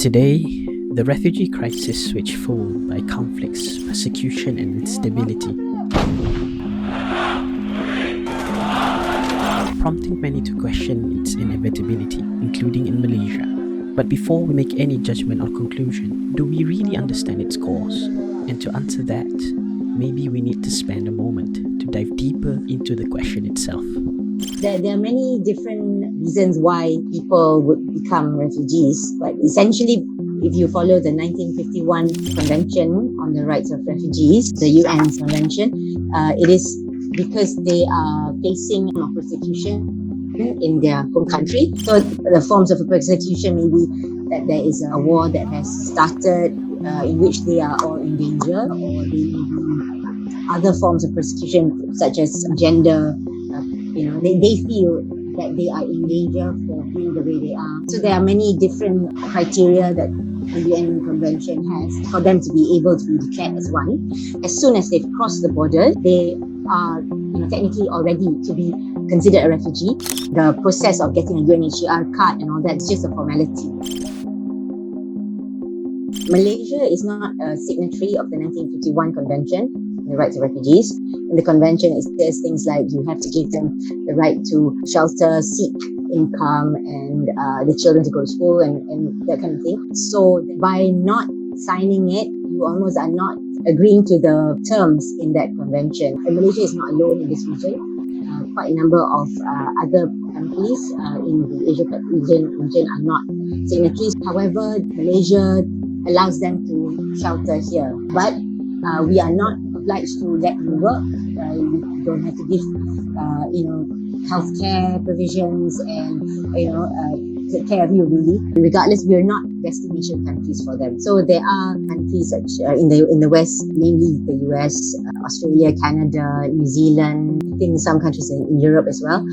Today, the refugee crisis switched full by conflicts, persecution, and instability, prompting many to question its inevitability, including in Malaysia. But before we make any judgment or conclusion, do we really understand its cause? And to answer that, maybe we need to spend a moment to dive deeper into the question itself. There are many different reasons why people would become refugees, but essentially, if you follow the 1951 Convention on the Rights of Refugees, the UN's convention, it is because they are facing persecution in their home country. So the forms of persecution may be that there is a war that has started in which they are all in danger, or they may be other forms of persecution such as gender. They feel that they are in danger for being the way they are. So there are many different criteria that the UN Convention has for them to be able to be declared as one. As soon as they've crossed the border, they are technically already to be considered a refugee. The process of getting a UNHCR card and all that is just a formality. Malaysia is not a signatory of the 1951 Convention on the Rights of Refugees. In the convention, it says things like you have to give them the right to shelter, seek income, and the children to go to school and that kind of thing. So by not signing it, you almost are not agreeing to the terms in that convention. And Malaysia is not alone in this region. Quite a number of other countries in the Asia region are not signatories. However, Malaysia allows them to shelter here. But we are not obliged to let them work. We don't have to give, healthcare provisions and, take care of you really. Regardless, we are not destination countries for them. So there are countries such in the West, namely the US, Australia, Canada, New Zealand, I think some countries in Europe as well.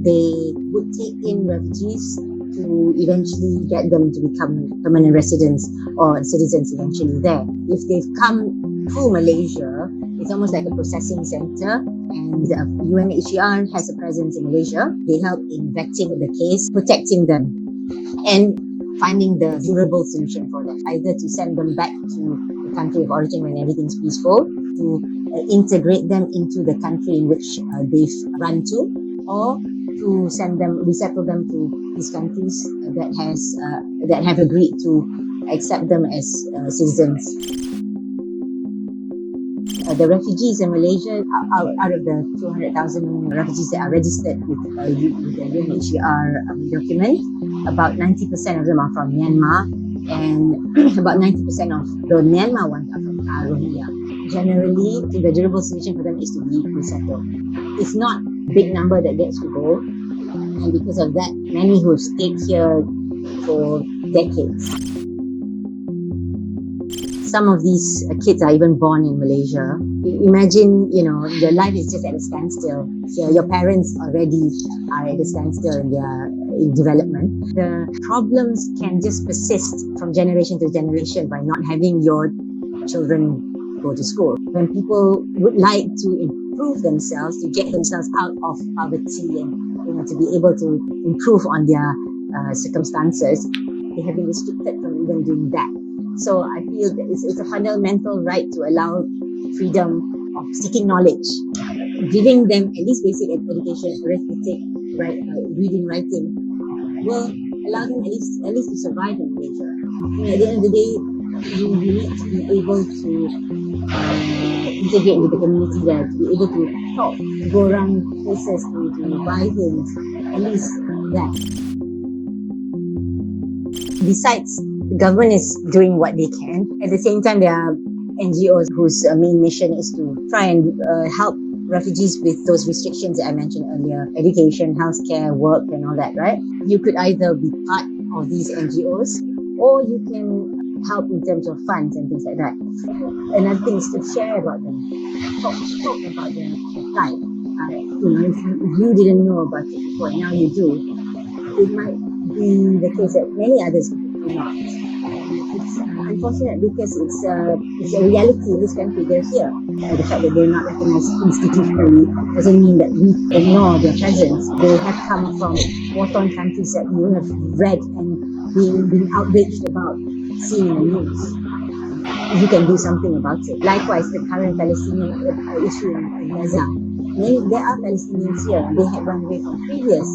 They would take in refugees to eventually get them to become permanent residents or citizens eventually there. If they've come through Malaysia, it's almost like a processing center, and UNHCR has a presence in Malaysia. They help in vetting the case, protecting them, and finding the durable solution for them, either to send them back to the country of origin when everything's peaceful, to integrate them into the country in which they've run to, or to resettle them to these countries that have agreed to accept them as citizens. The refugees in Malaysia, out of the 200,000 refugees that are registered with the UNHCR document, about 90% of them are from Myanmar, and about 90% of the Myanmar ones are from Rohingya. Generally, the durable solution for them is to be resettled. It's not a big number that gets to go, and because of that, many who have stayed here for decades. Some of these kids are even born in Malaysia. Imagine, your life is just at a standstill. Your parents already are at a standstill in development. The problems can just persist from generation to generation by not having your children go to school. When people would like to improve themselves, to get themselves out of poverty and to be able to improve on their circumstances, they have been restricted from even doing that. So I feel that it's a fundamental right to allow freedom of seeking knowledge, giving them at least basic education, arithmetic, reading, writing, will allow them at least to survive in Malaysia. At the end of the day, you need to be able to integrate with the community there, to be able to talk, to go around places, to buy things, at least that. Besides, the government is doing what they can. At the same time, there are NGOs whose main mission is to try and help refugees with those restrictions that I mentioned earlier: education, healthcare, work, and all that, right? You could either be part of these NGOs, or you can help in terms of funds and things like that. Another thing is to share about them, talk about their life. If you didn't know about it before, and now you do, it might be the case that many others do not. It's unfortunate because it's a reality in this country. They're here. The fact that they're not recognized institutionally doesn't mean that we ignore their presence. They have come from war-torn countries that you have read and been outraged about seeing in the news. You can do something about it. Likewise, the current Palestinian issue in Gaza. There are Palestinians here. They had run away from previous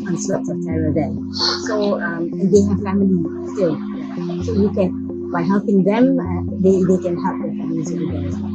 onslaughts of terror there. So, and they have family still. So you can, by helping them, they can help their families over there as well.